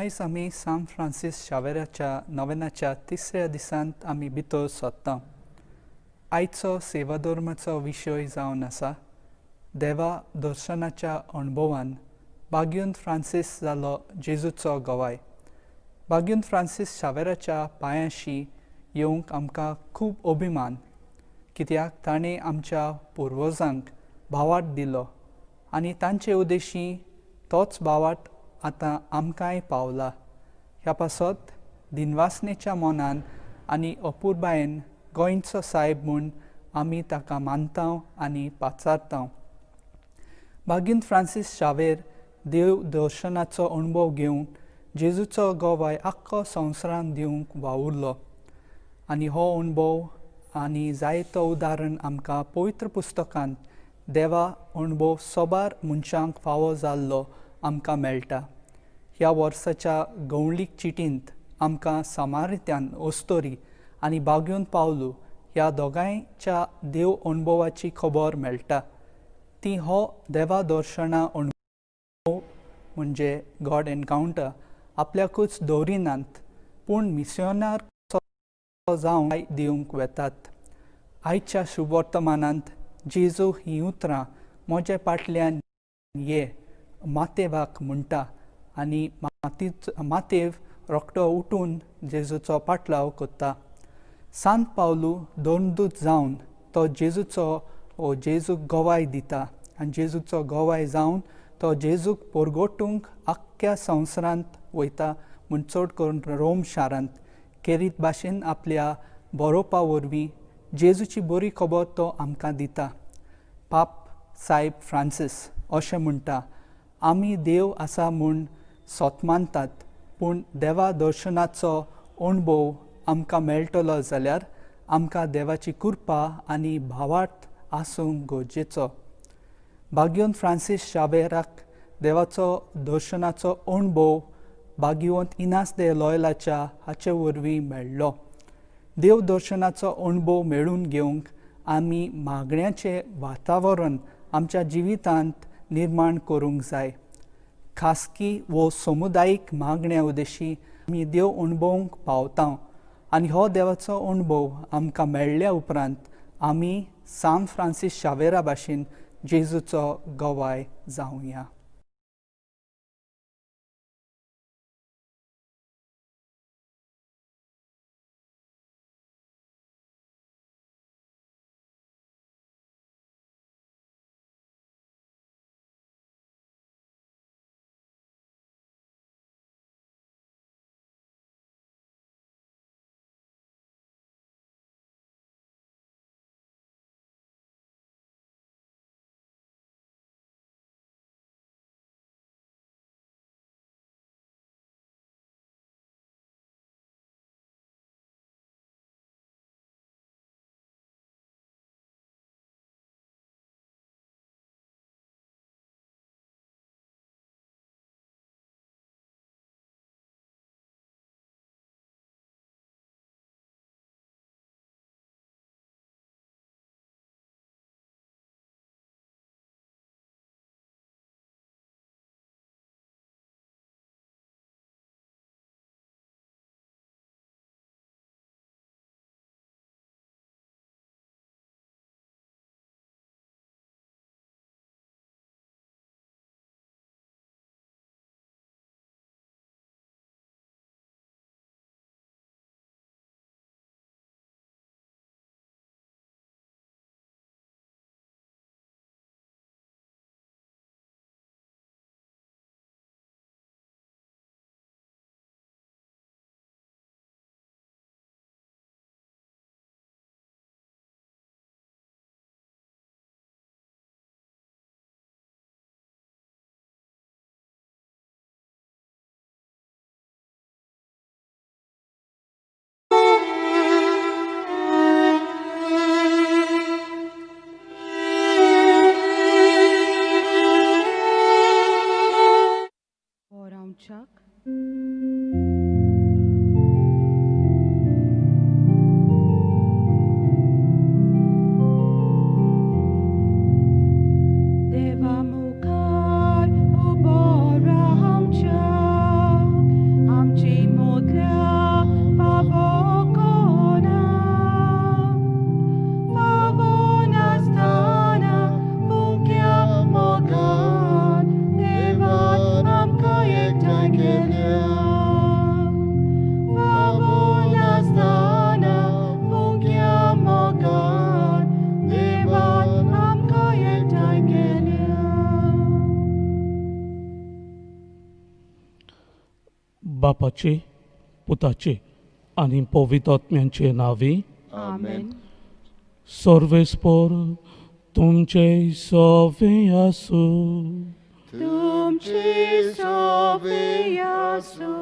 आयज आमी San Francis शावेराच्या नोवेनाच्या तिसऱ्या दिसांत आमी भितर सरता. आयचो सेवाधर्माचो विशय जावन आसा देवा दर्शनाच्या अणभवान बाग्यूंत फ्रांसीस जालो जेजूचो गवाय. बाग्यूंत फ्रांसीस शावेराच्या पांयाशी येवंक आमकां खूब अभिमान, कित्याक ताणें आमच्या पुर्वजांक भावार्थ दिलो आनी तांचे उद्देशी तोच भावार्थ आतां आमकांय पावला. ह्या पासत दिनवासनेच्या मोनान आनी अपुरबायेन गोंयचो साहेब म्हूण आमी ताका मानतांव आनी पाचारतांव. बाग्यूंत फ्रांसीस शावेर देव दर्शनाचो अणभव घेवन जेजूचो गवाय आख्खो संवसारांत दिवंक वावुरलो आनी हो अणभव आनी जायतो उदाहरण आमकां पवित्र पुस्तकांत देवा अणभव सोबार मनशांक फावो जाल्लो आमकां मेळटा. ह्या वर्साच्या गवळीक चिटींत आमकां समारित्यान ओस्तोरी आनी बाग्यूंत पावलू ह्या दोगांयच्या देव अणभवाची खबर मेळटा. ती हो देवा दर्शना अणभव म्हणजे गॉड एनकावंटर आपल्याकूच दवरिनात, पूण मिस्योनार जावन दिवंक वेतात. आयच्या शुभ वर्तमानांत जेजू ही उतरां म्हजे फाटल्यान ये मातेवाक म्हणटा आनी मातेव रोखडो उठून जेजूचो पाटलाव करता. सांत पावलू दोनदूत जावन तो जेजूक गवाय दिता आनी जेजूचो गवाय जावन तो जेजूक परगोटूंक आख्ख्या संवसारांत वयता म्हूण चड करून रोम शारांत खेरीत भाशेन आपल्या बरोवपा वरवीं जेजूची बरी खबर तो आमकां दिता. पाप सायब फ्रांसीस अशें म्हणटा, आमी देव आसा म्हूण सोतमानतात, पूण देवा दर्शनाचो अणभव आमकां मेळटलो जाल्यार आमकां देवाची कृपा आनी भावार्थ आसूंक गरजेचो. बाग्यूंत फ्रांसीस शावेराक देवाचो दर्शनाचो अणभव बाग्युवंत इनास दे लॉयलाच्या हाचे वरवीं मेळ्ळो. देव दर्शनाचो अणभव मेळून घेवंक आमी मागण्यांचें वातावरण आमच्या जिवितांत निर्माण करूंक जाय. खासगी वो समुदायीक मागण्या उद्देशी आमी देव अणभवंक पावता आनी हो देवाचो अणभव आमकां मेळ्ळ्या उपरांत आमी सान फ्रांसीस शावेरा भाशेन जेजूचो गवाय जावया. बापाचे, पुताचे आनी पवित्र आत्म्यांचे नावी. आमेन. सर्वेस्पर तुमचे सवे आसू. तुमचे सवे आसू.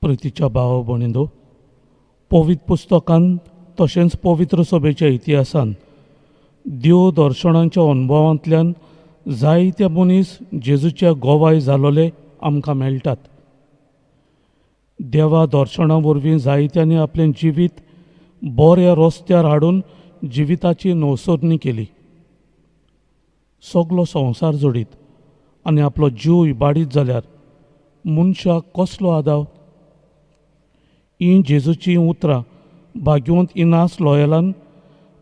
प्रितीच्या भाव भणींनो, पवित्र पुस्तकांत तशेंच पवित्र सभेच्या इतिहासान देव दर्शनांच्या अनुभवांतल्यान जायते मनीस जेजूच्या गोवाय जालोले आमकां मेळटात. देवा दर्शना वरवीं जायत्यांनी आपलें जिवीत बऱ्या रस्त्यार हाडून जिविताची नवसरणी केली. सगलो संवसार जोडीत आनी आपलो जीव इबाडीत जाल्यार मनशाक कसलो आदाव. ही जेजूची उतरां भाग्यवंत इनास लॉयलान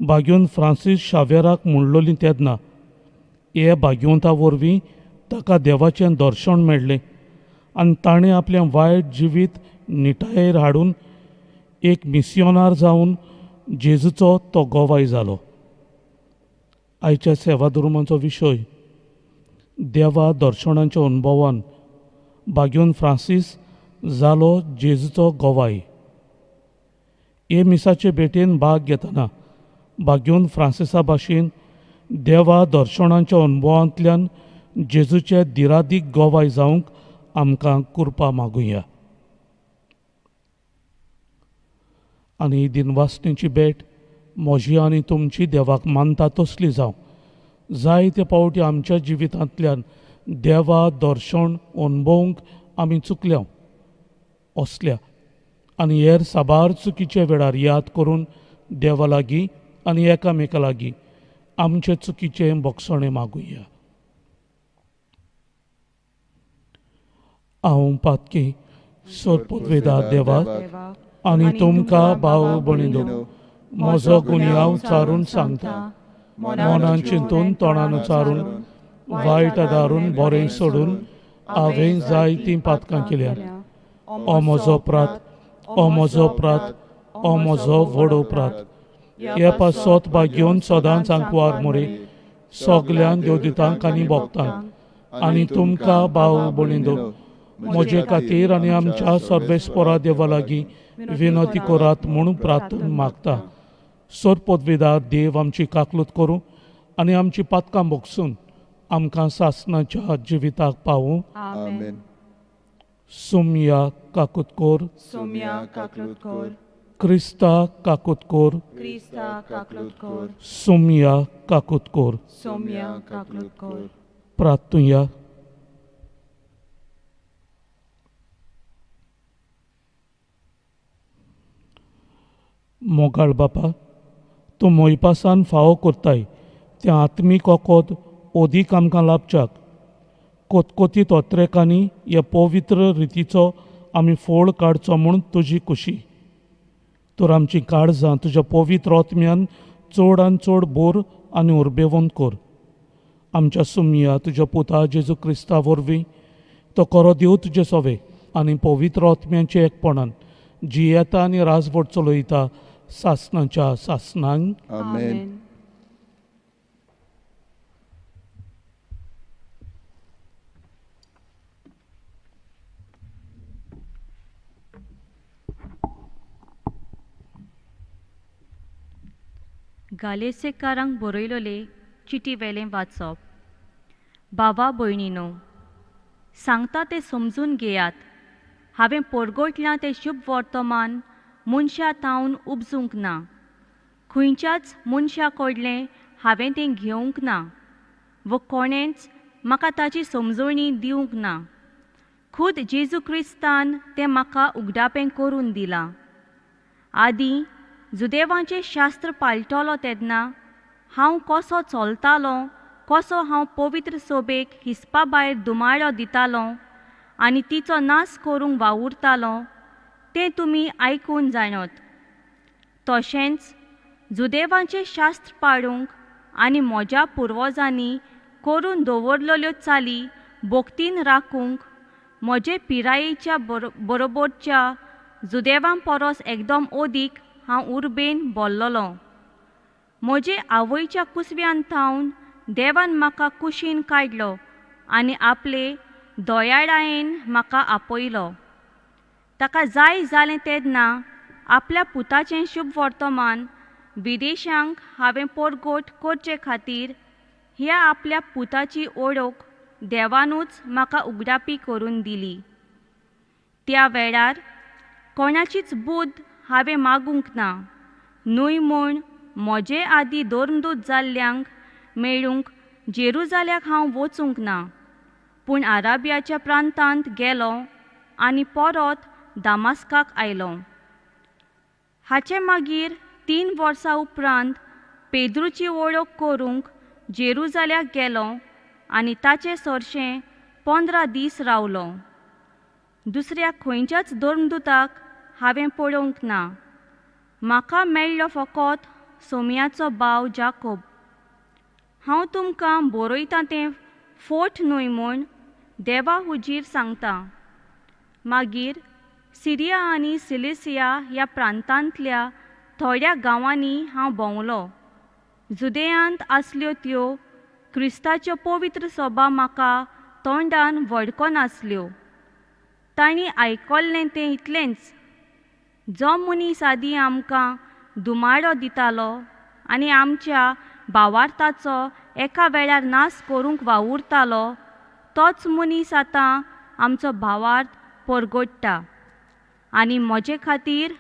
भाग्यवंत फ्रांसीस शावेराक म्हणलोलीं तेन्ना हे भाग्यवंता वरवीं ताका देवाचें दर्शन मेळ्ळें आनी ताणें आपलें वायट जिवीत निटायेर हाडून एक मिस्योनार जावन जेजूचो तो गोवाय जालो. आयच्या सेवाधर्माचो विशय देवा दर्शनांच्या अनुभवान भाग्यवंत फ्रांसीस जालो जेजूचो गोवाय. हे मिसाचे भेटेन भाग घेतना भाग्यवंत फ्रांसिसा भाशेन देवा दर्शनांच्या अनुभवांतल्यान जेजूचे दिरादीक गोवाय जावंक आमकां कृपा मागुया. आनी ही दिनवासणेची भेट म्हजी आनी तुमची देवाक मानता तसली जावं. जायते पावटी आमच्या जिवितांतल्यान देवा दर्शन अनुभवंक आमी चुकल्या असल्या आनी हेर साबार चुकीच्या वेळार याद करून देवा लागीं आनी एकामेका लागीं आमचे चुकीचें बक्षणे मागुया. हांव पातकी सोरपदवेदा देवाक आनी तुमकां भाव भणीनो म्हजो गुन्यांव उचारून सांगता. मनान चिंतून तोंडान उचारून वायट आदारून बरें सोडून हांवें जायतीं पातकां केल्यात. हो म्हजो प्रात, हो म्हजो प्रात, हो म्हजो व्हड अपराध. हे पासत भाग्यवन सदांच आंकवार मोरे सगल्यांक देवदितांक आनी भोगतांक आनी तुमकां भाव भणीनो म्हजे खातीर आनी आमच्या सर्वेस्परा देवा लागीं विनंती करात म्हणून प्रार्थना मागता. सोरपदवेदार देव आमची काकलूत करूं आनी आमची पातकां भोगसून आमकां सासणाच्या जिविताक पावूं. आमेन. सुमया काकूत कोर, सुमया काकलूत कोर. क्रिस्ता काकूत कोर, क्रिस्ता काकलूत कोर. सुमया काकूत कोर. सुमया काकलूत कोर. प्रार्थुया. मोगाळ बापा, तूं मोयपासान फावो करताय तें आत्मीक वखद ओदीक आमकां लाभच्याक कोतकोतीत ओत्रेकांनी ह्या पवित्र रितीचो आमी फोळ काडचो म्हूण तुजी खुशी. तर आमची काळजां तुज्या पवित्र आत्म्यान चडान चड बोर आनी उर्बेवंत कर. आमच्या सुमया तुज्या पुता जेजू क्रिस्ता वरवीं तो खरो देव तुजे सवे आनी पवित्र आत्म्याचे एकपणान जी येता आनी राजवट चलयता सासणाच्या सासणांक. आमेन. गालेसेकारांक बरयलोले चिटी वेलें वाचप. बाबा भयणीनो, सांगता तें समजून घेयात. हांवें परगोटलां तें शुभ वर्तमान मनशा तावन उपजूंक ना. खंयच्याच मनशा कडलें हांवें तें घेवंक ना व कोणेंच म्हाका ताची समजणी दिवंक ना. खुद जेजू क्रिस्तान तें म्हाका उगडापें करून दिलां. आदीं जुदेवांचें शास्त्र पाळटलो तेन्ना हांव कसो चलतालो, कसो हांव पवित्र सोबेक हिसपा भायर दुमाळो दितालो आनी तिचो नाश करूंक वावुरतालो तें तुमी आयकून जाणत. तशेंच जुदेवांचें शास्त्र पाळूंक आनी म्हज्या पुर्वजांनी करून दवरलेल्यो चाली भोगतीन राखूंक म्हजे पिरायेच्या बरोबरच्या जुदेवां परस एकदम ओदीक हांव उर्बेन बोल्लोलो. म्हजे आवयच्या कुसव्यान थावन देवान म्हाका कुशीन काडलो आनी आपले दोयाळायेन म्हाका आपयलो. ताका जाय जालें तेन्ना आपल्या पुताचें शुभ वर्तमान विदेशांक हांवें परगोट करचे खातीर ह्या आपल्या पुताची ओळख देवानूच म्हाका उगडापी करून दिली. त्या वेळार कोणाचीच बुद्ध हांवें मागूंक ना, न्हय म्हूण म्हजे आदीं धर्मदूत जाल्ल्यांक मेळूंक जेरुजाल्याक हांव वचूंक ना, पूण अराबियाच्या प्रांतांत गेलो आनी परत दामास्काक आयलो. हाचे मागीर 3 वर्सां उपरांत पेद्रूची वळख करूंक जेरुजाल्याक गेलो आनी ताचे सरशें 15 दीस रावलो. दुसऱ्या खंयच्याच धर्मदुताक हांवें पळोवंक ना. म्हाका मेळ्ळो फकत सोमयाचो भाव जाकोब. हांव तुमकां बरयतां तें फोट न्हय म्हूण देवा हुजीर सांगता. मागीर सिरिया आनी सिलिसिया ह्या प्रांतांतल्या थोड्या गांवांनी हांव भोंवलो. जुदेयांत आसल्यो त्यो क्रिस्ताच्यो पवित्र सभा म्हाका तोंडान वळखो नासल्यो. तांणी आयकल्लें तें इतलेंच, जो मनीस आदीं आमकां दुमाळो दितालो आनी आमच्या भावार्थाचो एका वेळार नाश करूंक वावुरतालो, तोच मनीस आतां आमचो भावार्थ परगडटा आनी म्हजे खातीर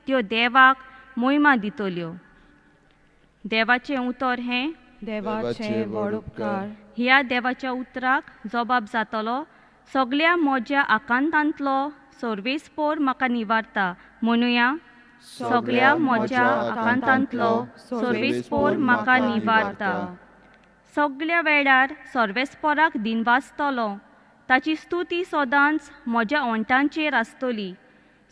त्यो देवाक महिमा दितल्यो. देवाचें उतर हें, देवाचे व्हड उपकार. ह्या देवाच्या उतराक जबाब जातलो, सगळ्या म्हज्या आकांतांतलो सर्वेस्पर म्हाका निवारता. म्हणुया, सगळ्या म्हज्या आकांतांतलो सर्वेस्पर म्हाका निवारता. सगळ्या वेळार सर्वेस्पराक दिनवासतलो. ताची स्तुती सदांच म्हज्या ओंठांचेर आसतली.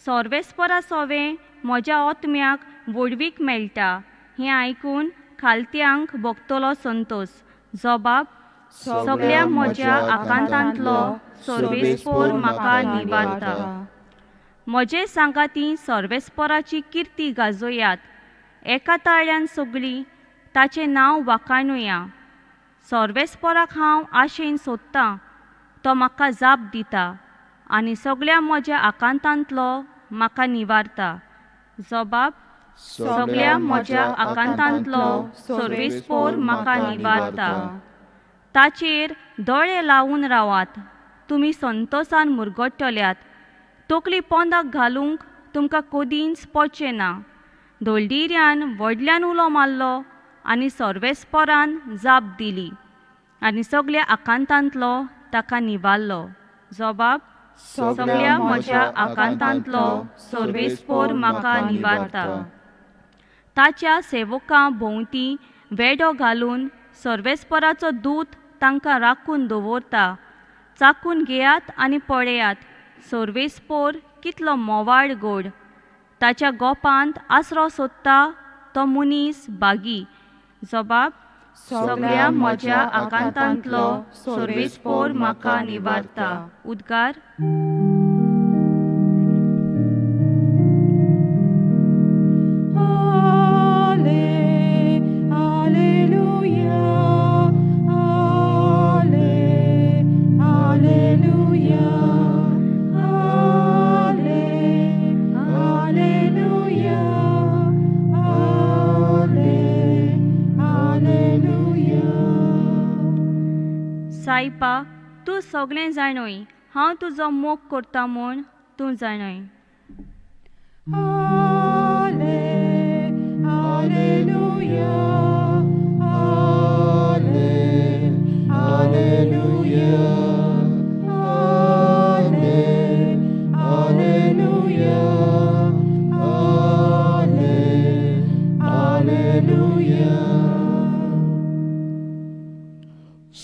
सर्वेस्परा सोवें म्हज्या आत्म्याक वडवीक मेळटा. हें आयकून खालत्यांक भोगतलो संतोश. जबाब, सगळ्या म्हज्या आकांतांतलो सर्वेस्पर म्हाका निवारता. म्हजे सांगाती सर्वेस्पराची किर्ती गाजोयात. एका ताळ्यान सगळीं ताचें नांव वाखाणुया. सर्वेस्पराक हांव आशेन सोदतां, तो म्हाका जाप दिता आनी सगळ्या म्हज्या आकांतांतलो म्हाका निवारता. जबाब, सगळ्या म्हज्या आकांतांतलो सर्वेस्पर म्हाका निवारता. ताचेर दोळे लावून रावात. तुमी संतोशान मुरगडटल्यात. तकली पोंदाक घालूंक तुमकां कदींच पडचें ना. धोलडिऱ्यान व्हडल्यान उलो मारलो आनी सर्वेस्परान जाप दिली आनी सगळ्या आकांतांतलो ताका निवारलो. जबाब, सगळ्या म्हज्या आकांतांतलो सर्वेस्पर म्हाका निवारता. ताच्या सेवकां भोंवती वेडो घालून सर्वेस्पराचो दूत तांकां राखून दवरता. चाकून घेयात आनी पळयात, सर्वेस्पर कितलो मोवाळ गोड. ताच्या गोपांत आसरो सोदता तो मनीस बागी. जबाब, सगळ्या म्हज्या आकांतांतलो सर्वेस्पर म्हाका निवारता. उद्गार. सायपा, तूं सगळें जाणय. हांव तुजो मोग करता म्हूण तूं जाणय.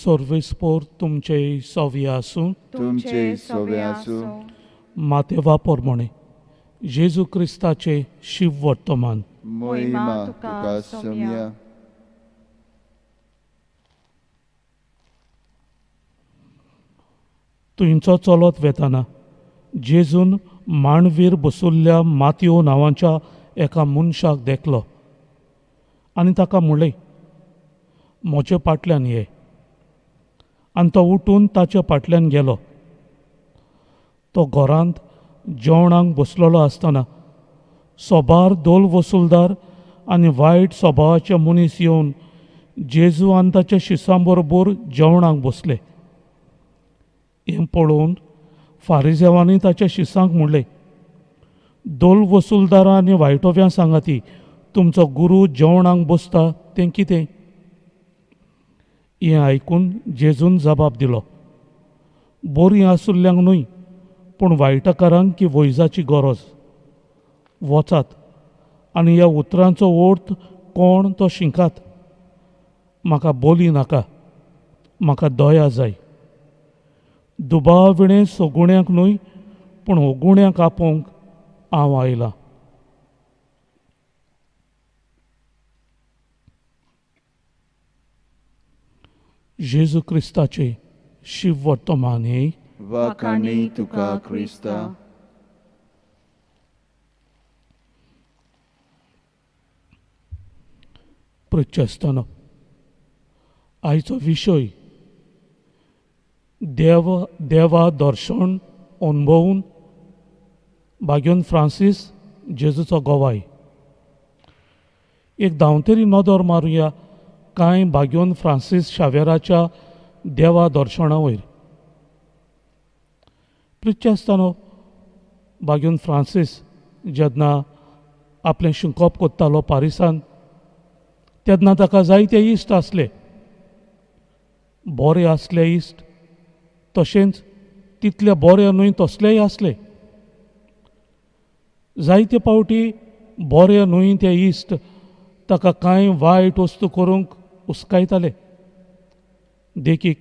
सर्वेस्पर तुमचे सोवी आसूं. तुमचे सोवे आसूं. मातेवा पोरमोणे जेजू क्रिस्ताचे शिव वर्तमान. महिमा तुका सोम्या. थंयचो चलत वेताना जेजून मांडवीर बसुल्ल्या मातयो नांवाच्या एका मनशाक देखलो आनी ताका म्हणलें, म्हजे फाटल्यान ये. आनी तो उठून ताचे फाटल्यान गेलो तो घरांत जेवणाक बसलेलो आसतना सोबार दोल वसूलदार आनी वायट स्वभावाचे मनीस येवन जेजू आनी ताच्या शिसां बरोबर जेवणाक बसले. हें पळोवन फारिजेवांनी ताच्या शिसांक म्हणलें, दोल वसूलदारां आनी वायटोव्यां सांगाती, तुमचो गुरू जेवणाक बसता तें कितें? हें आयकून जेजून जबाब दिलो, बरीं आसुल्ल्यांक न्हय पूण वायटकारांक की वैजाची गरज. वचात आनी ह्या उतरांचो अर्थ कोण तो शिंकात. म्हाका बोली नाका, म्हाका दया जाय. दुबाविणे सगुण्याक न्हय पूण ओगुण्याक आपोवंक हांव आयलां. जेजू क्रिस्ताचे शिव वर्तमान हे Vacani tuca Christa. प्रचस्तना आयचो विशय देवा दर्शन अनुभवून भाग्योन फ्रांसीस जेजूचो गोवाय. एक धांवतेरी नदर मारुया कांय भाग्योन फ्रांसीस शावेराच्या देवा दर्शना वयर. प्रिच्य आसतना भाग्योन फ्रांसीस जेन्ना आपलें शिंकोप कोत्तालो पारिसान तेन्ना ताका जायते इश्ट आसले. बरे आसले इश्ट, तशेंच तितले बरे न्हय तसलेय आसले. जायते पावटी बरे न्हय ते इश्ट ताका कांय वायट वस्तू करूंक हुस्कायताले. देखीक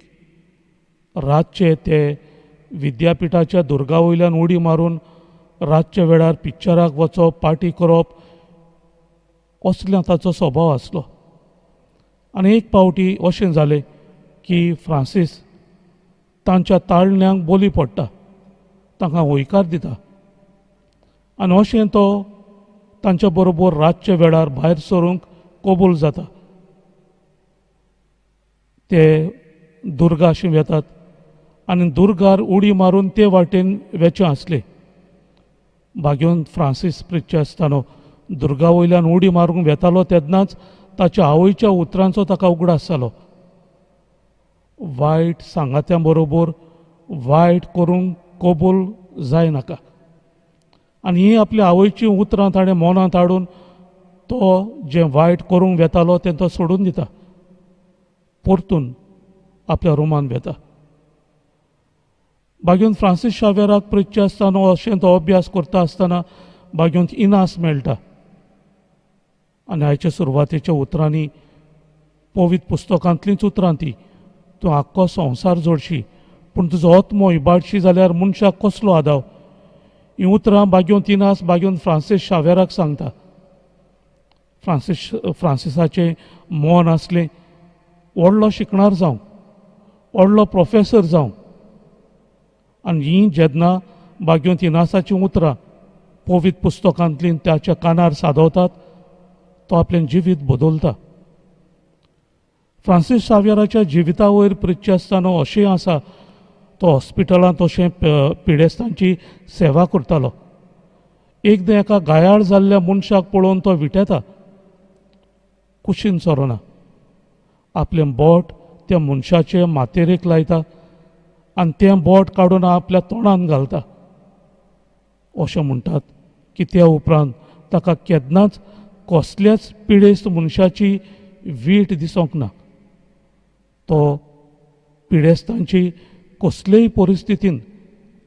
रातचे ते विद्यापिठाच्या दुर्गा वयल्यान उडी मारून रातच्या वेळार पिक्चराक वचप, पार्टी करप असलो ताचो स्वभाव आसलो. आनी एक पावटी अशें जालें की फ्रांसीस तांच्या ताळण्यांक बोली पडटा, तांकां होयकार दिता आनी अशें तो तांच्या बरोबर रातच्या वेळार भायर सरूंक कबूल जाता. ते दुर्गाशी वेतात आनी दुर्गार उडी मारून ते वाटेन वेचे आसले. भाग्योन फ्रांसीस प्रिच्य आसतना दुर्गा वयल्यान उडी मारूंक वेतालो तेन्नाच ताच्या आवयच्या उतरांचो ताका उगडास जालो. वायट सांगात्यां बरोबर वायट करूंक कबूल जायनाका. आनी ही आपल्या आवयची उतरां ताणें मनांत हाडून तो जें वायट करूंक वेतालो तें तो सोडून दिता, परतून आपल्या रुमान वेता. भाग्योन फ्रांसीस शावेराक प्रिच्य आसतना अशें तो अभ्यास करता आसतना भाग्योन इनास मेळटा. आनी आयच्या सुरवातेच्या उतरांनी पवित्र पुस्तकांतलींच उतरां ती, तूं आख्खो संवसार जोडशी पूण तुजो आत्मो इबाडशी जाल्यार मनशाक कसलो आदाव. ही उतरां भाग्योन इनास भाग्योन फ्रांसीस शावेराक सांगता. फ्रांसिसाचें मन आसलें व्हडलो शिकणार जावं, व्हडलो प्रोफेसर जावं. आनी ही जेन्ना भाग्योन इनासाचीं उतरां पवित्र पुस्तकांतलीं ताच्या कानार सादवतात तो आपलें जिवीत बदलता. फ्रांसीस शावेराच्या जिविता वयर प्रिच्य आसतना अशें आसा, तो हॉस्पिटलांत अशें पिडेस्तांची सेवा करतालो. एकदां एका गायाळ जाल्ल्या मनशाक पळोवन तो विटेता, कुशीन सरना. आपलें बोट त्या मनशाचे माथेरेक लायता आनी तें बोट काडून आपल्या तोंडान घालता. अशें म्हणटात की त्या उपरांत ताका केन्नाच कसल्याच पिडेस्त मनशाची वीट दिसोंक ना. तो पिडेस्तांची कसलेय परिस्थितीन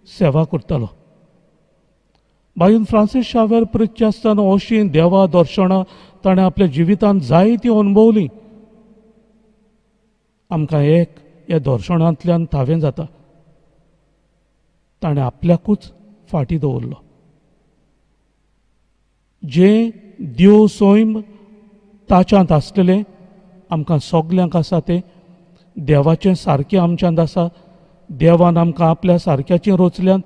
सेवा करतालो. भाग्योन फ्रांसीस शावेर प्रिच्य आसतना अशीं देवा दर्शनां ताणें आपल्या जिवितांत जायतीं अनुभवलीं. आमकां एक ह्या दर्शनांतल्यान थावें जाता, ताणें आपल्याकूच फाटीं दवरलो. जें देव स्वयं ताच्यांत आसलेलें आमकां सगल्यांक आसा तें देवाचें सारकें आमच्यांत आसा. देवान आमकां आपल्या सारक्याचें रचल्यांत.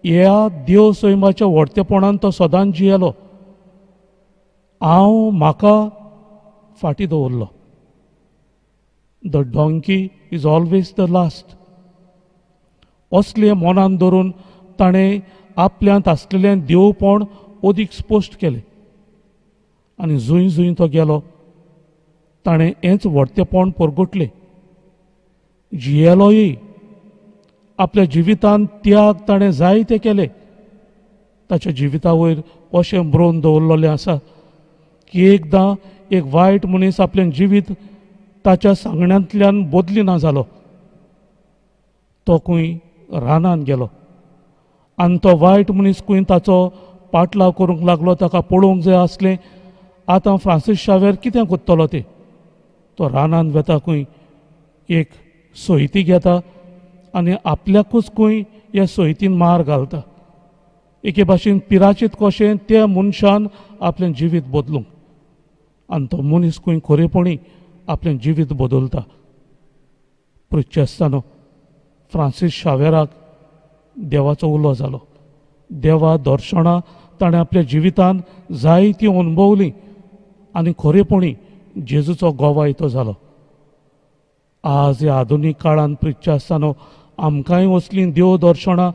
ह्या देव स्वयंमाच्या व्हडतेपणान तो सदांच जियेलो. हांव म्हाका फाटीं दवरलो. The donkey is always the last. असलें मनान धरून ताणें आपल्यांत आसलेलें देवपण अदीक स्पश्ट केलें आनी जूंय जूंय तो गेलो ताणें हेंच व्हडतेपण परगटलें. जियेलोय आपल्या जिवितांत त्याग ताणें जायते केले. ताच्या जिविता वयर अशें बरोवन दवरलेलें आसा की एकदां एक वायट मनीस आपलें जिवीत ताच्या सांगण्यांतल्यान बदली ना जालो. तो खंय रानांत गेलो आनी तो वायट मनीस खंय ताचो पाटलाव करूंक लागलो. ताका पळोवंक जाय आसलें आतां फ्रांसीस शावेर कितें कोत्तलो तें. तो रानांत वता खंय एक सोयती घेता आनी आपल्याकूच खंय ह्या सोयतीन मार घालता. एके भाशेन पिराचीत कशें त्या मनशान आपलें जिवीत बदलूंक आनी तो मनीस खंय खरेपणी आपलें जिवीत बदलता. पृथ्वी आसतना फ्रांसीस शावेराक देवाचो उलो जालो. देवा दर्शनां ताणें आपल्या जिवितांत जायतीं अनुभवलीं आनी खरेपणी जेजूचो गोवाय तो जालो. आज ह्या आधुनीक काळांत पृथ्वी आसतना आमकांय असलीं देव दर्शनां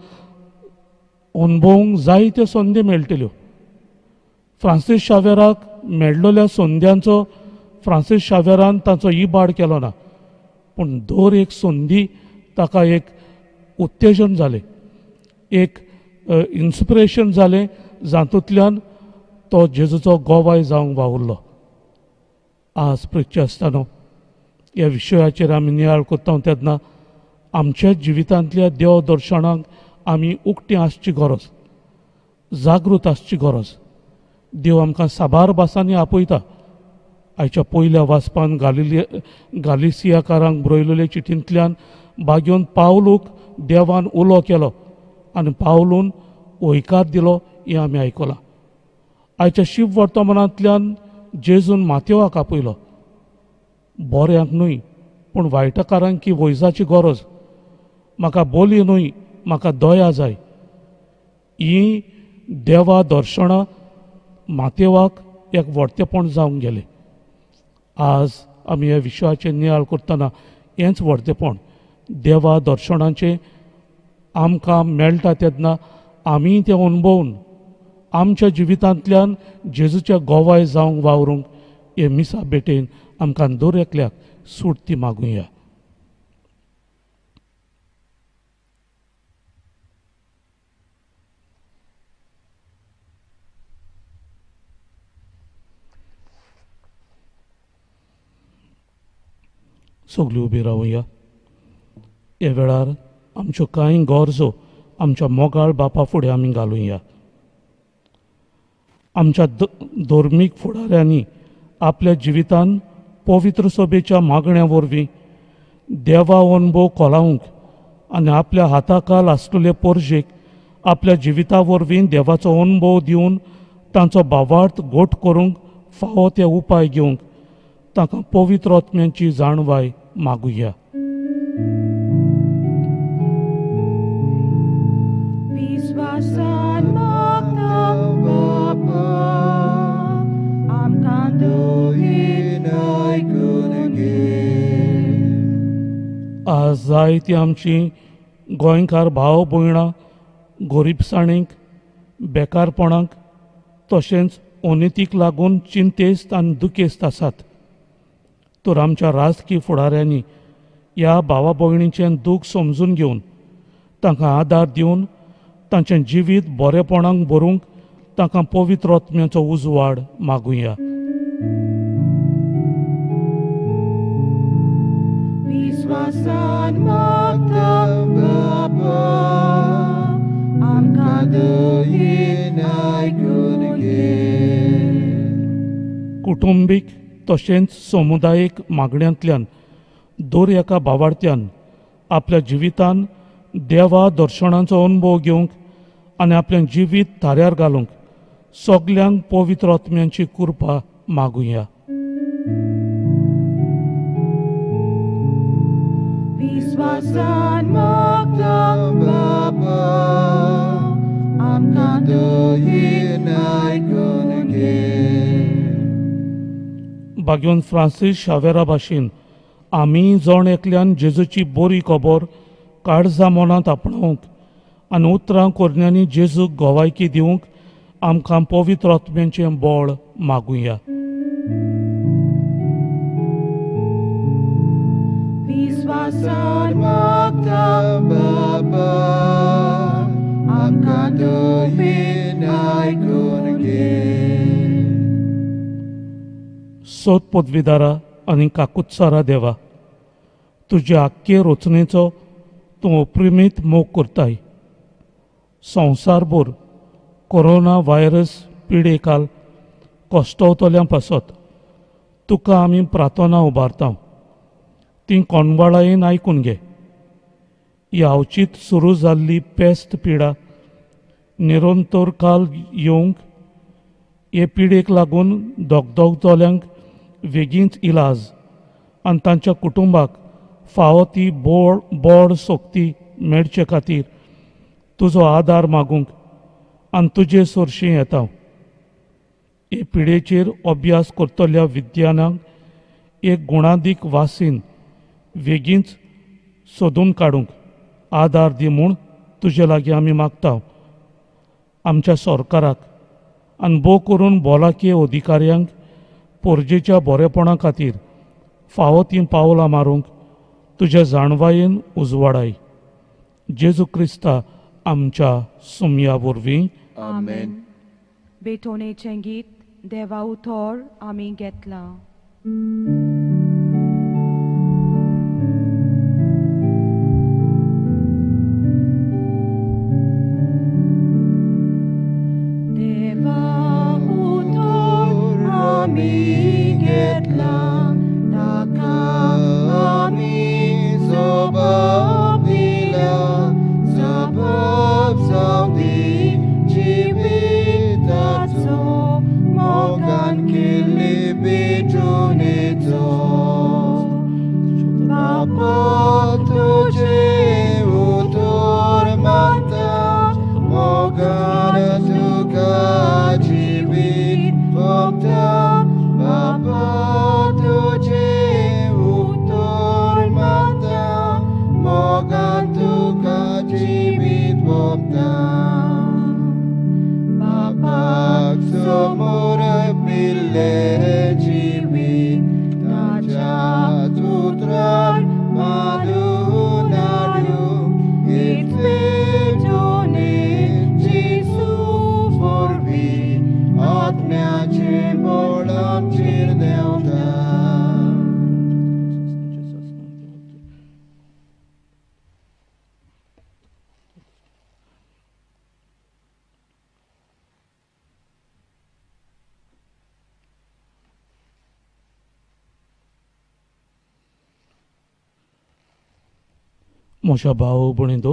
अनुभवूंक जायत्यो संदी मेळटल्यो. फ्रांसीस शावेराक मेळिल्ल्या संद्यांचो फ्रांसीस शावेरान ताचो इबाड केलो ना, पूण दर एक संदी ताका एक उत्तेजन जालें, एक इन्स्पिरेशन जालें, जातूंतल्यान तो जेजूचो गोवाय जावंक वावुरलो. आज पृथ्वी आसतना ह्या विशयाचेर आमी नियाळ कोत्ता तेन्ना आमच्या जिवितांतल्या देव दर्शनांक आमी उक्तीं आसची गरज, जागृत आसची गरज. देव आमकां साबार भासांनी आपयता. आयच्या पयल्या वाचपान गालिसियाकारांक बरयलेल्या चिठींतल्यान बागेवन पावलूक देवान उलो केलो आनी पावलून वैकार दिलो हें आमी आयकलां. आयच्या शिव वर्तमानांतल्यान जेजून माथेवाक आपयलो. बऱ्यांक न्हय पूण वायटकारांक की वैजाची गरज. म्हाका बोली न्हय, म्हाका दया जाय. ही देवा दर्शनां माथेवाक एक व्हडतेपण जावंक गेलें. आज आमी ह्या विशयाचेर नियाळ करतना हेंच व्हडतेपण देवा दर्शनाचें आमकां मेळटा तेन्ना आमी तें अनुभवून आमच्या जिवितांतल्यान जेजूच्या गोवाय जावंक वावरूंक हे मिसा बेटेन आमकां दर एकल्याक सूट ती मागुया. सगळीं उबी रावुया. ह्या वेळार आमच्यो कांय गरजो आमच्या मोगाळ बापा फुडें आमी घालुया. आमच्या धर्मीक फुडाऱ्यांनी आपल्या जिवितांत पवित्र सभेच्या मागण्या वरवीं देवा अनुभव कोलावंक आनी आपल्या हाताखाल आसलेले पोरजेक आपल्या जिविता वरवीं देवाचो अनुभव दिवन तांचो भावार्थ घोट करूंक फावो ते उपाय घेवंक ताका पवित्र आत्म्याची जाणवाय मागुया. विश्वासान मागता बापा, आमकां दोगीन आयकून घे. आज जायतीं आमचीं गोंयकार भाव भयणां गरीबसाणीक, बेकारपणाक तशेंच अनितीक लागून चिंतेस्त आनी दुखेस्त आसात. तर आमच्या राजकीय फुडाऱ्यांनी ह्या भावा भयणींचें दूख समजून घेवन तांकां आदार दिवन तांचें जिवीत बरेपणांक भरूंक तांकां पवित्र आत्म्याचो उजवाड मागुया. विश्वासान मागता बापा, आमकां दोगीन आयकून घे. कुटुंबीक तशेंच समुदायीक मागण्यांतल्यान दर एका भावार्थ्यान आपल्या जिवितांत देवा दर्शनांचो अनुभव घेवंक आनी आपलें जिवीत थाऱ्यार घालूंक सगल्यांक पवित्र आत्म्याची कृपा मागुया. विश्वासान मागता बापा, आमकां दोगीन आयकून घे. भाग्यवन फ्रांसीस शावेरा भाशेन आमी जण एकल्यान जेजूची बरी खबर काळजा मनांत आपणावंक आनी उतरां कोरण्यांनी जेजूक गोवायकी दिवंक आमकां पवित्र आत्म्याचें बळ मागुया. विश्वासान मागता बाबा, आमकां तूं बीन आयकून घे. सोत पदवीदारा आनी काकुत्सारा देवा, तुज्या आख्खे रचनेचो तूं अप्रिमीत मोग करताय. संवसारभर कोरोना व्हायरस पिडेखाल कोश्टवतल्यां पासत तुका आमी प्रार्थना उबारता. ती कोणवाळायेन आयकून घे. यावचीत सुरू जाल्ली पेस्त पिडा निरंतर काल येवंक, हे पिडेक लागून दोगदोगतल्यांक बेगीनच इलाज आनी तांच्या कुटुंबाक फावो ती बोड सोक्ती मेळचे खातीर तुजो आदार मागूंक आनी तुजे सरशी येता. हे पिडेचेर अभ्यास करतल्या विद्यानांक एक गुणादीक वासीन बेगीनच सोदून काडूंक आदार दी म्हूण तुजे लागीं आमी मागता. आमच्या सरकाराक आनी भोव करून भलायकी अधिकाऱ्यांक पोरजेच्या बरेपणा खातीर फावो तीं पावलां मारूंक तुज्या जाणवायेन उजवाडाय. जेजू क्रिस्ता आमच्या सुमया वरवीं. आमेन. बेटोनेचें गीत देवा उतर आमी घेतलां. आमी घेतलां, ताका आमी जबाब दिला. जबाब जावंदी जिविताचो, मोगान केल्ले बेटोनेचो. बापा तुजे उतर मागता, मोगान तुका जिवीत भोगता. बापा तुजे उतर मागता, मोगान तुका जिवीत भोगता. बापाक समोर पिल्ले जिवीत, ताच्या उतरार मारून हाडूंक इतले बेटोने जेजू वरवीं आत्म्याचें बळ आमचेर देंवता. म्हज्या भाव भयणींनो,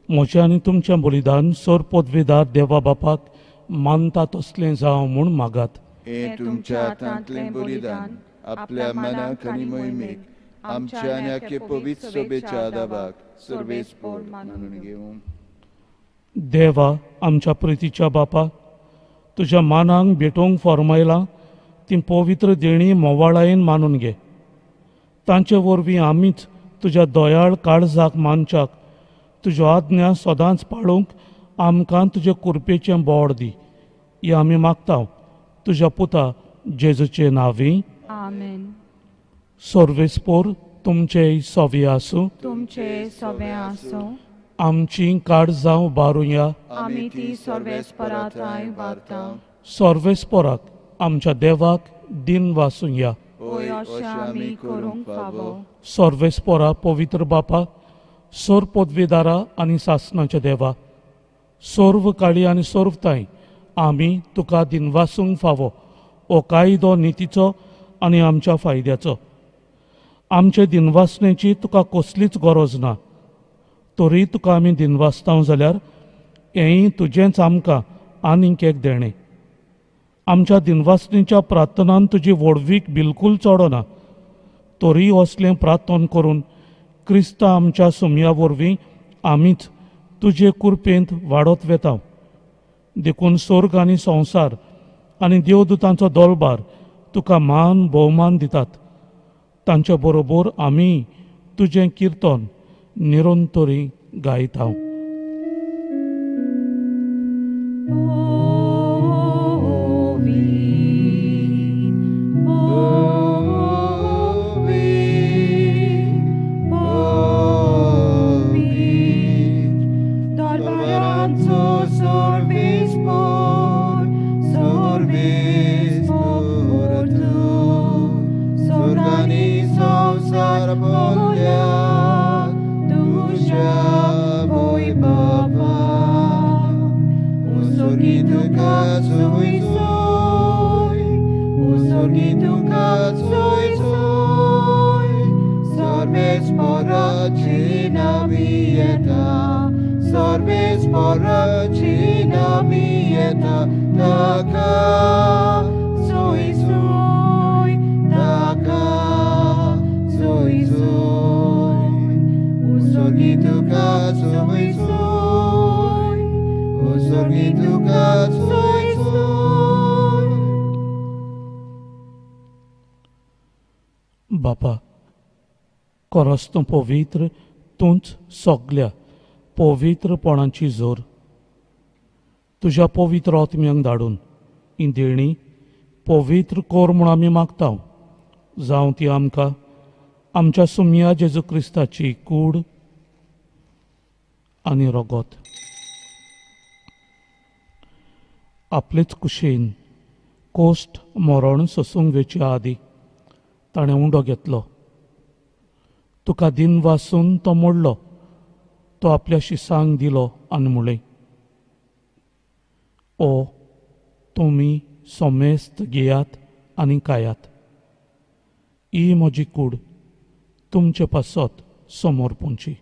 म्हजें आनी तुमचें बलिदान सर पदवीदार देवा बापाक मानता तसलें जावं म्हूण मागात. हे तुमच्या हातांतलें बलिदान आपल्या मनाक आनी मोहिमेक आमच्या आनी आख्खे पवित्र सभेच्या आदाबाक सर्वेस्पर मानून घेवं. देवा आमच्या प्रितीच्या बापा, तुज्या मानांक भेटोवंक फॉर्मायलां ती पवित्र देणी मोवाळायेन मानून घे. तांचे वरवीं आमीच तुज्या दोयाळ काळजाक मानच्याक तुज्यो आज्ञा सदांच पाळूंक आमकां तुजे कुरपेचें बोड दी. हें आमी मागता तुज्या पुता जेजूचे नांवीं. आमेन. सर्वेस्पोर तुमचेय सोवे आसूं. तुमचे सवे आसूं. आमची काळजां बारुया. आमी ती सर्वेस्पराताय वारता. सर्वेस्पोराक आमच्या देवाक दिन वासुया. ओय अशें आमी करूंक फावो. सर्वेस्पोरा पवित्र बापा, सोर पदवीदारा आनी सासणाच्या देवा, सर्व काळी आनी सर्वताय आमी तुका दिनवासूंक फावो हो कायदो नितीचो आनी आमच्या फायद्याचो. आमचे दिनवासणेची तुका कसलीच गरज ना, तरी तुका आमी दिनवासतां जाल्यार हेंय तुजेंच आमकां आनीक एक देणें. आमच्या दिनवासणेच्या प्रार्थनान तुजी वडवीक बिलकूल चडना, तरी असलें प्रार्थन करून क्रिस्ता आमच्या सुमया वरवीं आमीच तुजे कुरपेंत वाडत वेता. देखून स्वर्ग आनी संवसार आनी देवदूतांचो दळबार तुका मान भोवमान दितात. तांचे बरोबर आमी तुजें किर्तन निरंतरी गायता. बापा, खरोच तूं पवित्र, तूंच सगल्या पवित्रपणाची जोर. तुज्या पवित्र आत्म्यांक धाडून ही देणी पवित्र कोर म्हूण आमी मागता. जावं ती आमकां आमच्या सुमया जेजू क्रिस्ताची कूड आनी रगत. आपलेच कुशेन कोश्ट मरण सोसूंक वेच्या आदी ताणें उंडो घेतलो. तुका दिन वासून तो मोडलो. तो आपल्या शिसांक दिलो आनी म्हळें, ओ तुमी सोमेस्त घेयात आनी खायात. ही म्हजी कूड तुमचे पासत समोर पोंची.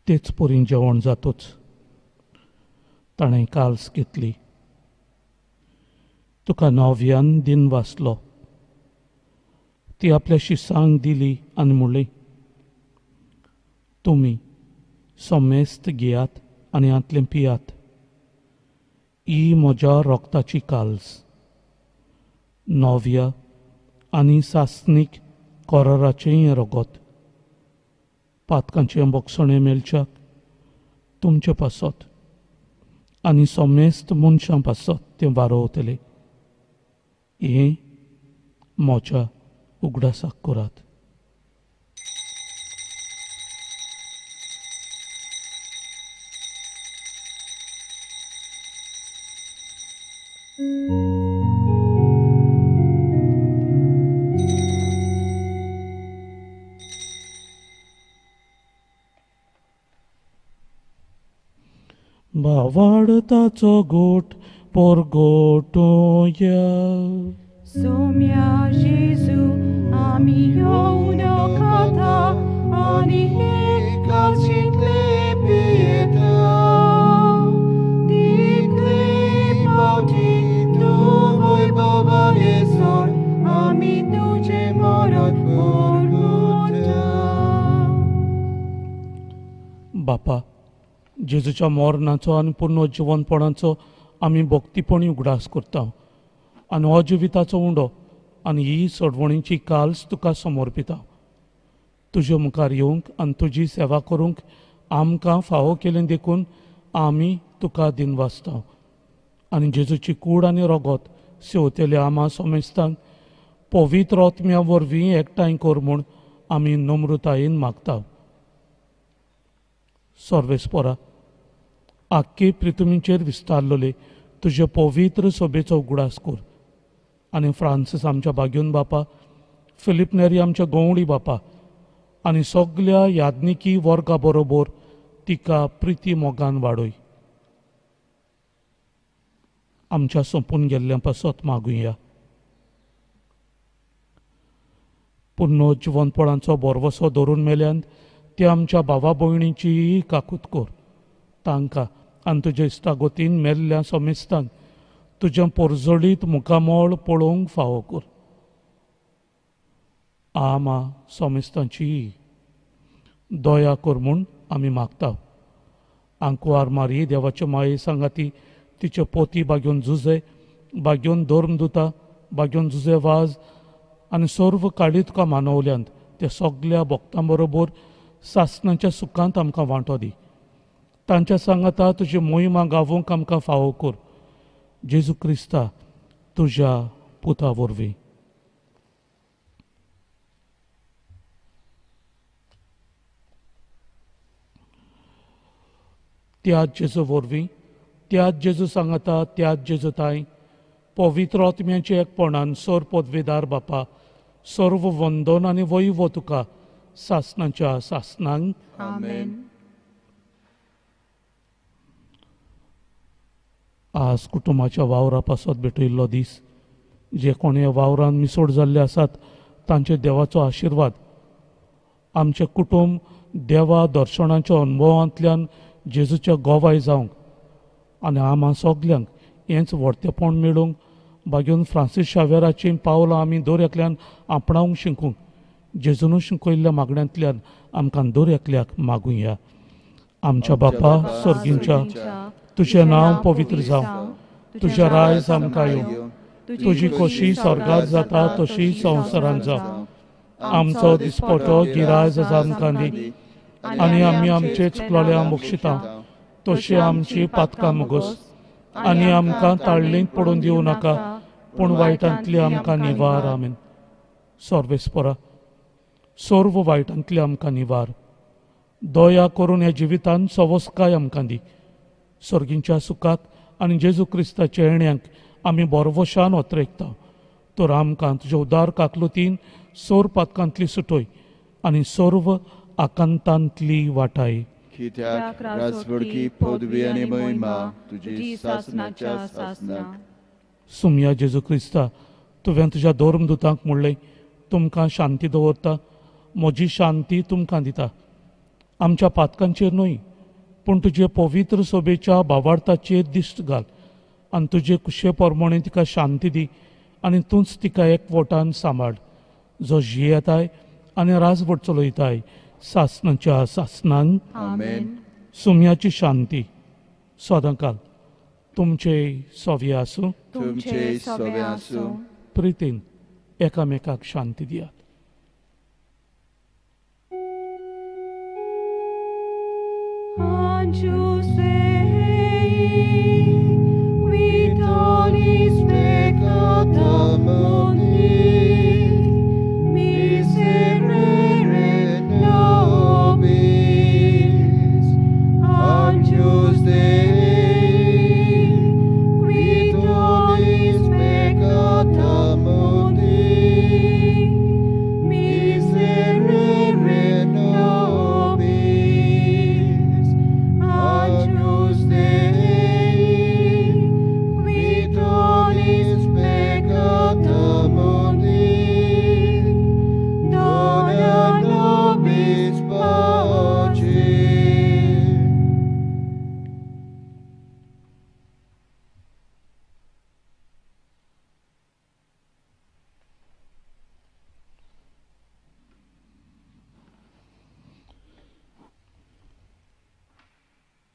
तेच परीन जेवण जातूच ताणें काल्स घेतली. तुका नव्यान दिन वाचलो. ती आपल्या शिसांक दिली आनी म्हणली, तुमी सोमेस्त घेयात आनी हातलें पियात. ही म्हज्या रोगताची काल्स, नव्या आनी सासणीक कोराराचें रगत. पातकांचें बोगसणें मेलच्याक तुमचे पासत आनी सोमेस्त मनशां पासत तें वारोवतलें. हें म्हज्या उगडासाक करात. भावार्थाचो गोठ परगटोया. सोम्या जेजू आमी येवन खाता आनी एकाचीतले पियेता. तितले पावटी तूं वैभवान येसोर आमी तुजें मरण परगटा. बापा, जेजूच्या मरणाचो आनी पुनर्जिवनपणाचो आमी भक्तीपणी उगडास करता. आनी हो जिविताचो उंडो आनी ही सडवणीची काल्स तुका समर्पिता. तुजे मुखार येवंक आनी तुजी सेवा करूंक आमकां फावो केलें देखून आमी तुका दिन वाचता. आनी जेजूची कूड आनी रगत सेवतेल्या आमा सोमेस्तांक पवित्र आत्म्या वरवीं एकठांय कर म्हूण आमी नम्रतायेन मागता. सर्वेस्परा, आख्खे पृथ्वीचेर विस्तारलेले तुजे पवित्र सभेचो उगडास कर. आनी फ्रांसीस आमच्या बाग्यून बापा, फिलीप नेरी आमच्या गवंडी बापा आनी सगल्या याज्ञिकी वर्गा बरोबर तिका प्रिती मोगान वाडय. आमच्या सोंपून गेल्ल्या पासत मागुया. पुनर्जिवनपणाचो बोरवसो धरून मेल्यान ते आमच्या भावा भयणीची काकूत कर. तांकां आनी तुज्या इश्टागोतीन मेल्ल्या सोमेस्तांक तुजें पोरजोळीत मुखामोळ पळोवंक फावो कर. आमा सोमेस्तांची दया कर म्हूण आमी मागता. आंकुआर मारी देवाचे माये सांगाती तिचे पोती बागेवन झुजे बागेवन धर्मदुता बागेवन झुजे वाज आनी सर्व काळी तुका मानवल्यांत त्या सगळ्या भक्तां बरोबर सासणाच्या सुखांत आमकां वांटो दी. तांच्या सांगाता तुजी मोहिमा गावूंक आमकां फावो कर. जेजू क्रिस्ता तुज्या पुता वरवीं. त्याच जेजू वरवीं त्याच जेजू सांगाता त्याच जेजू ताई पवित्र आत्म्याचे एकपणान सर पदवेदार बापा सर्व वंदन आनी वैभव तुका सासणाच्या सासणांक. आमेन. आज कुटुंबाच्या वावरा पासत भेटयल्लो दीस. जे कोणी वावरान मिसोड जाल्ले आसात तांचे देवाचो आशिर्वाद आमचे कुटुंब देवा दर्शनाच्या अनुभवांतल्यान जेजूच्या गोवाय जावंक आनी आम्हा सगल्यांक हेंच व्हडतेपण मेळूंक बागेवन फ्रांसीस शावेराची पावलां आमी दर एकल्यान आपणावंक शिकूंक जेजून शिकयल्ल्या मागण्यांतल्यान आमकां दर एकल्याक मागुया. आमच्या बापा सर्गींच्या तुझें नांव पवित्र जावं. तुजें रायज आमकां येवं. तुजी खोशी स्वर्गांत जाता तशी संवसारांत जावं. आमचो दिसपटो गिरायज आमकां दी आनी आमी आमचे चुकलोल्यांक बक्षिता तशी आमची पातकां मुगोस आनी आमकां ताळणेंत पडून दिवं नाका पूण वायटांतली आमकां निवार. आमेन. सर्वेस्परा सर्व वायटांतली आमकां निवार. दया करून ह्या जिवितांत सवस्काय आमकां दी. सर्गींच्या सुखाक आनी जेजू क्रिस्ताच्या येण्याक आमी बरवशान वत्रेकता. तर आमकां तुज्या उदार काकलुतीन सोर पातकांतली सुटोय आनी सर्व आकांतांतली वाटाय. कित्याक राजवडकी पदवी आनी महिमा तुजी सासणाच्या सासना. सुमया जेजू क्रिस्ता तुवें तुज्या धर्मदुतांक म्हणलें तुमकां शांती दवरता म्हजी शांती तुमकां दिता. आमच्या पातकांचेर न्हय पूण तुजे पवित्र सोबेच्या भावार्थाचेर दिश्ट घाल आनी तुजे कुशे प्रमाणे तिका शांती दी आनी तूंच तिका एकवटान सांबाळ जो जियेताय आनी राजवट चलयताय सासणाच्या सासणांक. आमेन. सुमयाची शांती सदांकाल तुमचे सोवे आसूं. तुमचे सोबे आसूं. प्रितीन एकामेकाक शांती दियात. Agnus Dei, qui tollis peccata mundi, miserere nobis. Agnus Dei, qui tollis peccata mundi, miserere nobis. Agnus Dei, qui tollis peccata mundi, dona nobis pace.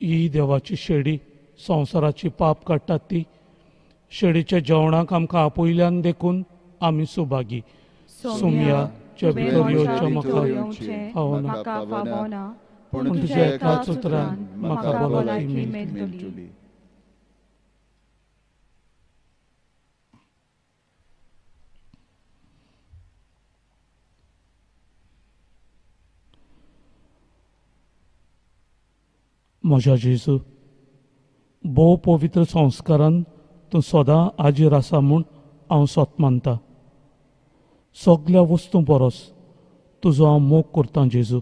ही देवाची शेडी संवसाराची पाप काडटात ती शेडीच्या जेवणाक आमकां आपयल्यान देखून आमी सुभागी. सुमया च्या भितर येवच्या म्हाका फावना म्हाका फावना पूण पूण तुज्या तुज्या एका एकाच उतरान म्हाका भलायकी मेळटली. मेळटली. म्हज्या जेजू भोव पवित्र संस्कारान तूं सदां आजीर आसा म्हूण हांव सोत मानता. सगळ्या वस्तूं परस तुजो हांव मोग करतां जेजू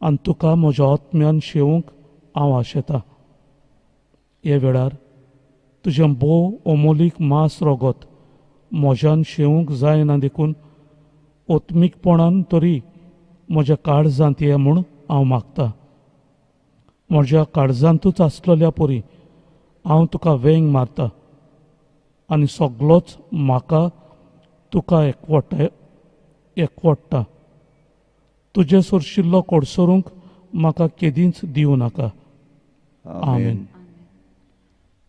आनी तुका म्हज्या आत्म्यान शेवूंक हांव आशेतां. हे वेळार तुजें भोव अमोलीक मांस रगत म्हज्यान शेवूंक जायना देखून ओत्मीकपणान तरी म्हज्या काळजांत ये म्हूण हांव मागतां. म्हज्या काळजांतूच आसलेल्या परी हांव तुका वेंग मारतां आनी सगळोच म्हाका तुका एकवडटा. तुजे सरशिल्लो कोडसरूंक म्हाका केदींच दिवं नाका. आमेन.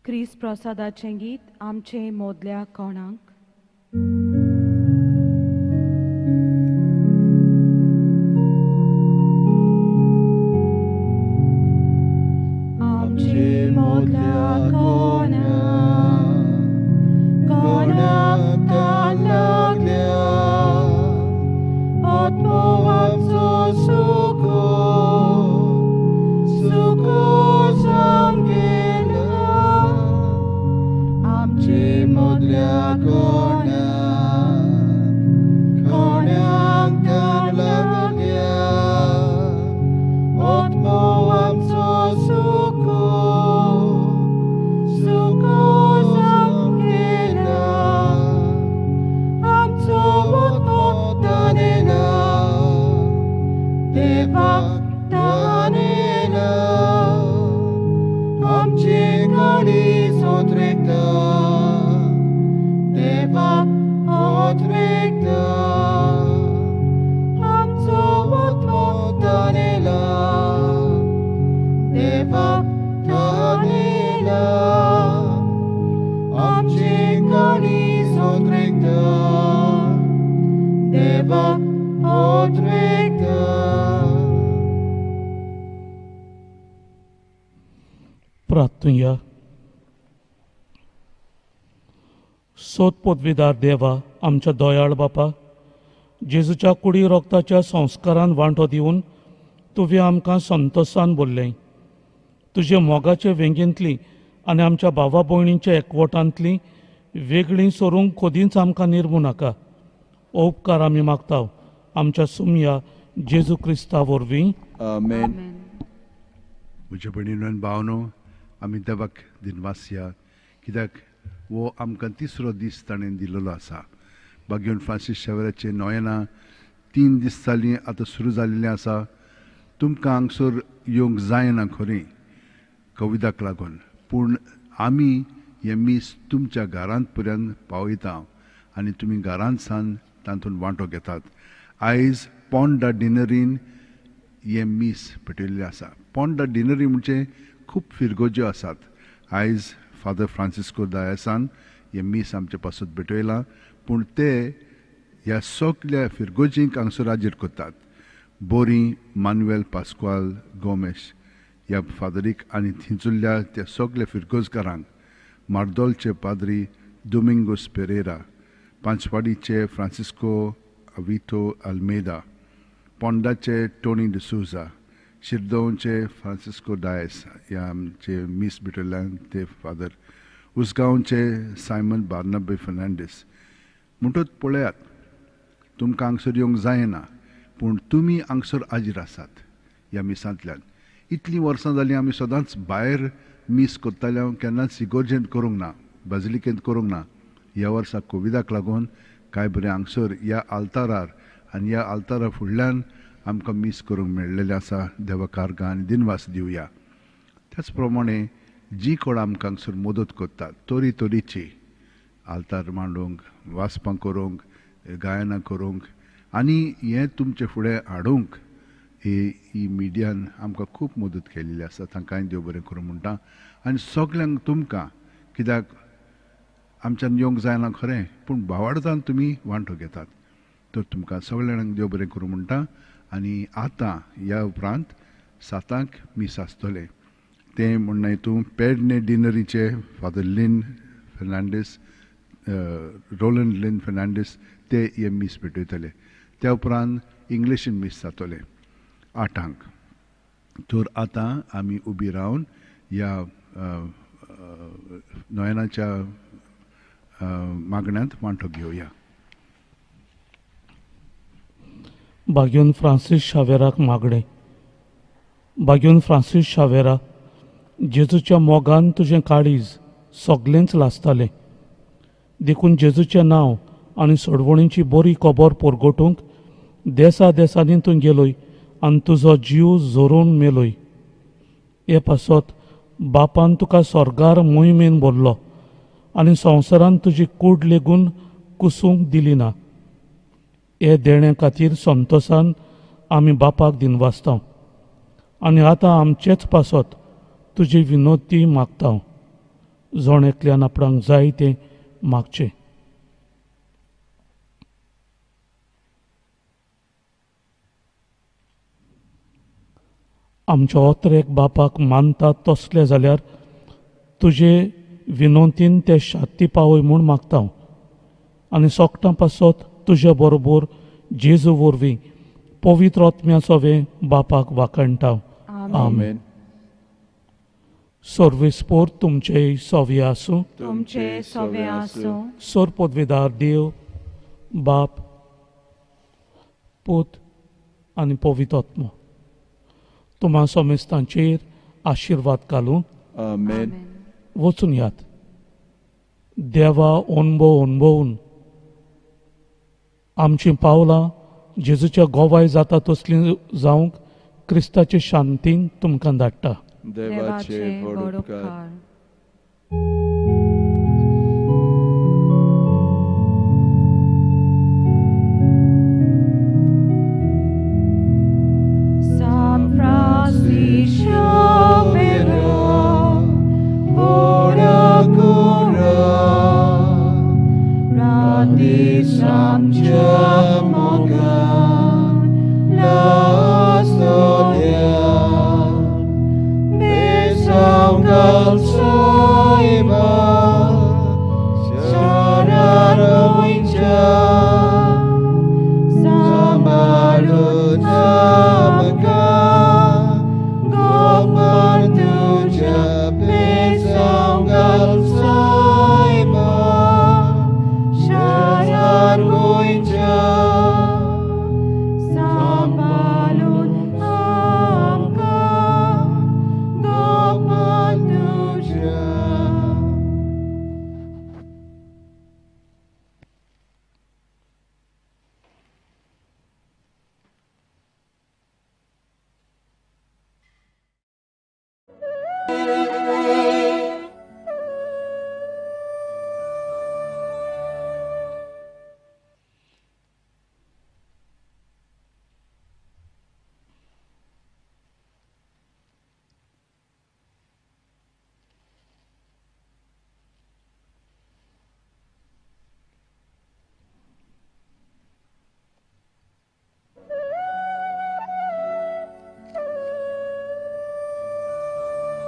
ख्रिस्त प्रसादाचें गीत आमचे मोदल्या कोणाक. आमचे मोदल्या कोणाक, कोणाक तान लागल्या, आत्मोवाचो सुखो, सुखो जावन गेला. आमचे मोदल्या कोणाक, कोणाक तान लागल्या, आत्मोवाचो सुखो, सुखो जावन गेला. आमचो आत्मो तानेला, देवाक तानेला. आमची गाडी सोत्रेकता, देवाक ओत्रेकता. आमचो आत्मो तानेला, देवाक तानेला. आमची गाडी सोत्रेकता, देवाक ओत्रेकता. प्रार्थूया. सोत पदवीदार देवा, आमच्या दयाळ बापा, जेजूच्या कुडी रोगताच्या संस्कारान वांटो दिवन तुवें आमकां संतोशान बोल्लें. तुजे मोगाचे वेंगेंतली आनी आमच्या भावा भयणींच्या एकवटांतली वेगळीं सोरूंक खोदींच आमकां निर्मू नाका. हो उपकार आमी मागताव आमच्या सुमया जेजू क्रिस्ता वरवीं. आमेन. म्हज्या भयणीनो आनी भावनो, आमी देवाक दिनवास या, कित्याक वो आमकां तिसरो दीस ताणें दिलेलो आसा. बागेवन फ्रांसीस शावेराचें नोयेनां 3 दीस जालीं आतां सुरू जाल्लेलें आसा. तुमकां हांगसर येवंक जायना खरें कोविडाक लागून, पूण आमी हे मीस तुमच्या घरांत पर्यंत पावयता आनी तुमी घरांत सावन तातूंत वांटो घेतात. आयज पोंडा डिनरीन हे मीस पेटयल्लें आसा. पोंडा डिनरी म्हणजे खूब फिरगोज्यो आसात. आयज फादर फ्रांसिस्को दायसान हे मीस आमचे पासून भेटयलां, पूण ते ह्या सगल्या फिरगोजींक हांगसर हाजीर करतात. बोरी मानुएल पास्कुआल गोमेश ह्या फादरीक आनी थिंचुल्ल्या त्या सगल्या फिरगोजकारांक, मार्दोलचे पाद्री दोमिंगोस पेरेरा, पांचवाडीचे फ्रांसिस्को अवितो अल्मेदा, पोंडाचे टोनी डिसूजा, शिरदोवचे फ्रांसिस्को डायस ह्या आमचे मीस भितरल्यान ते फादर, उसगांवचे सायमन बार्नाबे फर्नांडीस. म्हणटच पळयात, तुमकां हांगसर येवंक जायना, पूण तुमी हांगसर हाजीर आसात ह्या मिसांतल्यान. इतलीं वर्सां जालीं आमी सदांच भायर मीस करताले, केन्नाच इगोर्जेंत करूंक ना, बाजिलिकेंत करूंक ना. ह्या वर्सा कोविडाक लागून कांय बरें हांगसर ह्या आल्तारार आनी ह्या आल्तारा फुडल्यान आमकां मीस करूंक मेळ्ळेलें आसा. देवा कारगां आनी दिनवास दिवया. त्याच प्रमाणे जी कोण आमकां हांगसर मदत करतात तोरी तोरीची, आल्तार मांडूंक, वासपां करूंक, गायनां करूंक आनी हें तुमचे फुडें हाडूंक ही मिडियान आमकां खूब मदत केल्ली आसा. तांकांय देव बरें करूं म्हणटा. आनी सगल्यांक तुमकां, कित्याक आमच्यान येवंक जायना खरें, पूण भावार्थान तुमी वांटो घेतात, तर तुमकां सगळ्यांक देव बरें करूं म्हणटा. आनी आतां ह्या उपरांत 7 मीस आसतले. ते म्हणना हितून पेडणे डिनरीचे फादर लिन फर्नांडीस, रोलंड लिन फर्नांडीस ते हे मीस भेटयतले. त्या उपरांत इंग्लिशीन मीस जातले 8. तर आतां आमी उबी रावन ह्या नोयनाच्या मागण्यांत वांटो घेवया. बागेवन फ्रांसीस शावेराक मागणें. बागेवन फ्रांसीस शावेरा, जेजूच्या मोगान तुजें काळीज सगळेंच लासतालें. देखून जेजूचें नांव आनी सोडवणीची बरी खबर परगटूंक देसा देसांनी तूं गेलोय आनी तुजो जीव जोरून मेलोय. हे पासत बापान तुका स्वर्गार मोहिमेन भरलो आनी संवसारान तुजी कूड लेगून कुसूंक दिली ना. हे देण्या खातीर संतोशान आमी बापाक दिनवासता. आनी आतां आमचेच पासत तुजी विनोदी मागता हांव जण एकल्यान आपणाक जाय तें मागचें. आमच्या ओत्रेक बापाक मानता तसलें जाल्यार तुजे विनोदीन ते शांती पावय म्हूण मागता हांव आनी सोगटां पासत तुजे बरोबर जेजू वरवीं पवित्र आत्म्याचो वे बापाक वाकणटा. आमेन. सर्वेस्पोर तुमचे सोवे आसूं. तुमचे सोवे आसूं. सोर पदवेदार देव बाप पूत आनी पवित्र आत्मो तुम्हा समेस्तांचेर आशिर्वाद घालूं. आमेन. वचून यात. देवा अणभवून आमचीं पावलां जेजूच्या गोवाय जाता तसलीं जावंक क्रिस्ताचे शांतीन तुमकां धाडटा. देवाचे व्हड उपकार. San Francisco